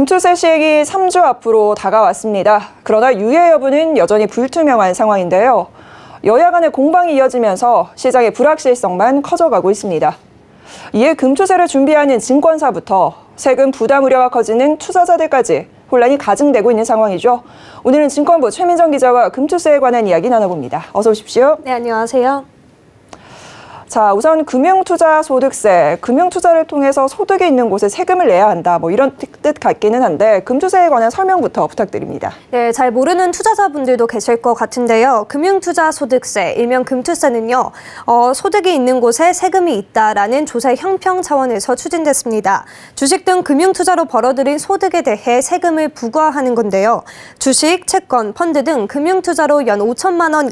금투세 시행이 3주 앞으로 다가왔습니다. 그러나 유예 여부는 여전히 불투명한 상황인데요. 여야 간의 공방이 이어지면서 시장의 불확실성만 커져가고 있습니다. 이에 금투세를 준비하는 증권사부터 세금 부담 우려가 커지는 투자자들까지 혼란이 가중되고 있는 상황이죠. 오늘은 증권부 최민정 기자와 금투세에 관한 이야기 나눠봅니다. 어서 오십시오. 네, 안녕하세요. 자, 우선 금융투자소득세, 금융투자를 통해서 소득이 있는 곳에 세금을 내야 한다. 이런 뜻 같기는 한데 금투세에 관한 설명부터 부탁드립니다. 네, 잘 모르는 투자자분들도 계실 것 같은데요. 금융투자소득세, 일명 금투세는요. 소득이 있는 곳에 세금이 있다라는 조세 형평 차원에서 추진됐습니다. 주식 등 금융투자로 벌어들인 소득에 대해 세금을 부과하는 건데요. 주식, 채권, 펀드 등 금융투자로 연 5천만 원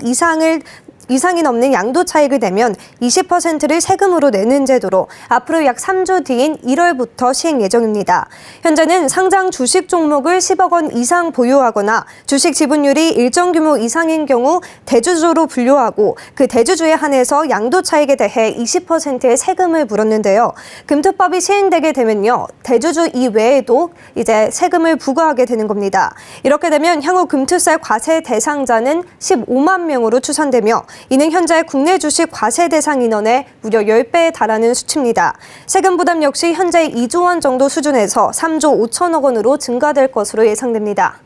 이상이 넘는 양도 차익을 내면 20%를 세금으로 내는 제도로 앞으로 약 3주 뒤인 1월부터 시행 예정입니다. 현재는 상장 주식 종목을 10억 원 이상 보유하거나 주식 지분율이 일정 규모 이상인 경우 대주주로 분류하고 그 대주주에 한해서 양도 차익에 대해 20%의 세금을 물었는데요. 금투법이 시행되게 되면요. 대주주 이외에도 이제 세금을 부과하게 되는 겁니다. 이렇게 되면 향후 금투세 과세 대상자는 15만 명으로 추산되며 이는 현재 국내 주식 과세 대상 인원의 무려 10배에 달하는 수치입니다. 세금 부담 역시 현재 2조 원 정도 수준에서 3조 5천억 원으로 증가될 것으로 예상됩니다.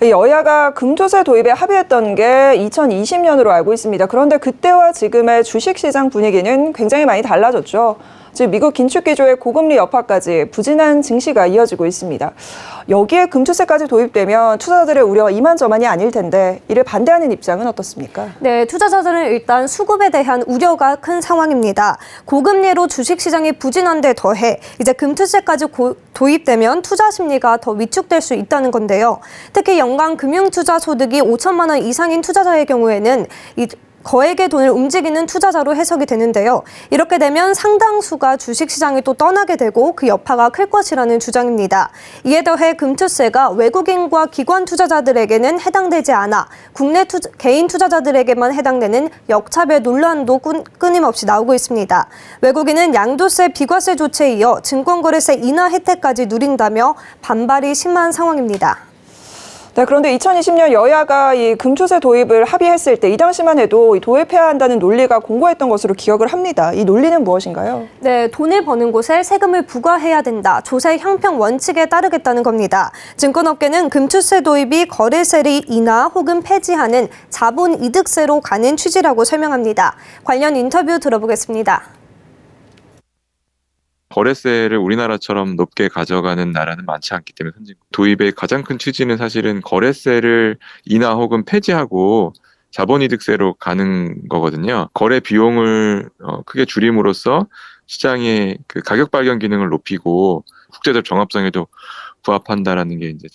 여야가 금투세 도입에 합의했던 게 2020년으로 알고 있습니다. 그런데 그때와 지금의 주식시장 분위기는 굉장히 많이 달라졌죠. 즉 미국 긴축기조의 고금리 여파까지 부진한 증시가 이어지고 있습니다. 여기에 금투세까지 도입되면 투자자들의 우려가 이만저만이 아닐 텐데 이를 반대하는 입장은 어떻습니까? 네, 투자자들은 일단 수급에 대한 우려가 큰 상황입니다. 고금리로 주식시장이 부진한데 더해 이제 금투세까지 도입되면 투자 심리가 더 위축될 수 있다는 건데요. 특히 연간 금융투자 소득이 5천만 원 이상인 투자자의 경우에는 거액의 돈을 움직이는 투자자로 해석이 되는데요. 이렇게 되면 상당수가 주식시장을 또 떠나게 되고 그 여파가 클 것이라는 주장입니다. 이에 더해 금투세가 외국인과 기관 투자자들에게는 해당되지 않아 국내 개인 투자자들에게만 해당되는 역차별 논란도 끊임없이 나오고 있습니다. 외국인은 양도세, 비과세 조치에 이어 증권거래세 인하 혜택까지 누린다며 반발이 심한 상황입니다. 네, 그런데 2020년 여야가 이 금투세 도입을 합의했을 때 이 당시만 해도 도입해야 한다는 논리가 공고했던 것으로 기억을 합니다. 이 논리는 무엇인가요? 네, 돈을 버는 곳에 세금을 부과해야 된다. 조세 형평 원칙에 따르겠다는 겁니다. 증권업계는 금투세 도입이 거래세를 인하 혹은 폐지하는 자본이득세로 가는 취지라고 설명합니다. 관련 인터뷰 들어보겠습니다. 거래세를 우리나라처럼 높게 가져가는 나라는 많지 않기 때문에 도입의 가장 큰 취지는 사실은 거래세를 인하 혹은 폐지하고 자본이득세로 가는 거거든요. 거래 비용을 크게 줄임으로써 시장의 그 가격 발견 기능을 높이고 국제적 정합성에도 부합한다라는 게 이제.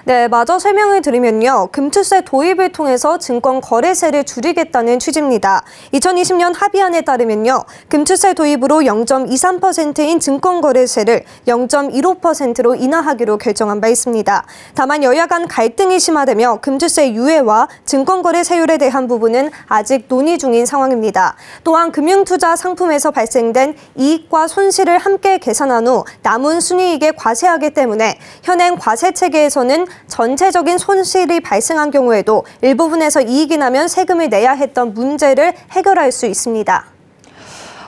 네, 마저 설명을 드리면요. 금투세 도입을 통해서 증권 거래세를 줄이겠다는 취지입니다. 2020년 합의안에 따르면요. 금투세 도입으로 0.23%인 증권 거래세를 0.15%로 인하하기로 결정한 바 있습니다. 다만 여야 간 갈등이 심화되며 금투세 유예와 증권 거래세율에 대한 부분은 아직 논의 중인 상황입니다. 또한 금융투자 상품에서 발생된 이익과 손실을 함께 계산한 후 남은 순이익에 과세하기 때문에 현행 과세 체계에서는 전체적인 손실이 발생한 경우에도 일부분에서 이익이 나면 세금을 내야 했던 문제를 해결할 수 있습니다.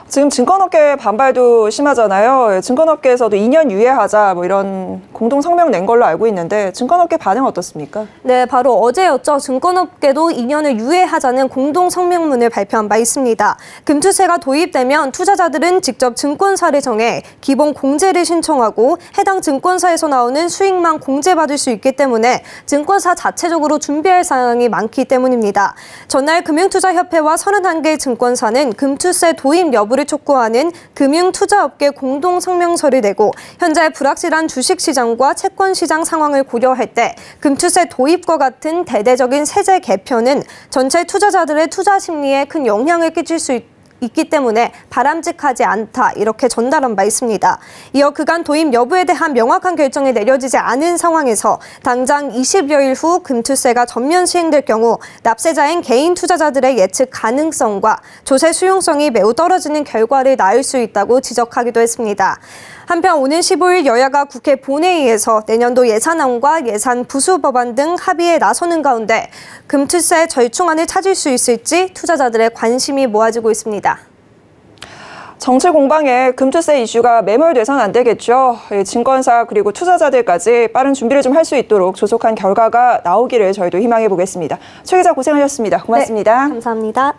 지금 증권업계 반발도 심하잖아요. 증권업계에서도 2년 유예하자 이런 공동 성명 낸 걸로 알고 있는데 증권업계 반응 어떻습니까? 네, 바로 어제였죠. 증권업계도 2년을 유예하자는 공동 성명문을 발표한 바 있습니다. 금투세가 도입되면 투자자들은 직접 증권사를 정해 기본 공제를 신청하고 해당 증권사에서 나오는 수익만 공제받을 수 있기 때문에 증권사 자체적으로 준비할 사항이 많기 때문입니다. 전날 금융투자협회와 31개 증권사는 금투세 도입 여부를 촉구하는 금융투자업계 공동성명서를 내고 현재 불확실한 주식시장과 채권시장 상황을 고려할 때 금투세 도입과 같은 대대적인 세제 개편은 전체 투자자들의 투자 심리에 큰 영향을 끼칠 수 있기 때문에 바람직하지 않다 이렇게 전달한 바 있습니다. 이어 그간 도입 여부에 대한 명확한 결정이 내려지지 않은 상황에서 당장 20여일 후 금투세가 전면 시행될 경우 납세자인 개인 투자자들의 예측 가능성과 조세 수용성이 매우 떨어지는 결과를 낳을 수 있다고 지적하기도 했습니다. 한편 오는 15일 여야가 국회 본회의에서 내년도 예산안과 예산 부수 법안 등 합의에 나서는 가운데 금투세 절충안을 찾을 수 있을지 투자자들의 관심이 모아지고 있습니다. 정치 공방에 금투세 이슈가 매몰돼선 안 되겠죠. 증권사 그리고 투자자들까지 빠른 준비를 좀 할 수 있도록 조속한 결과가 나오기를 저희도 희망해 보겠습니다. 최 기자 고생하셨습니다. 고맙습니다. 네, 감사합니다.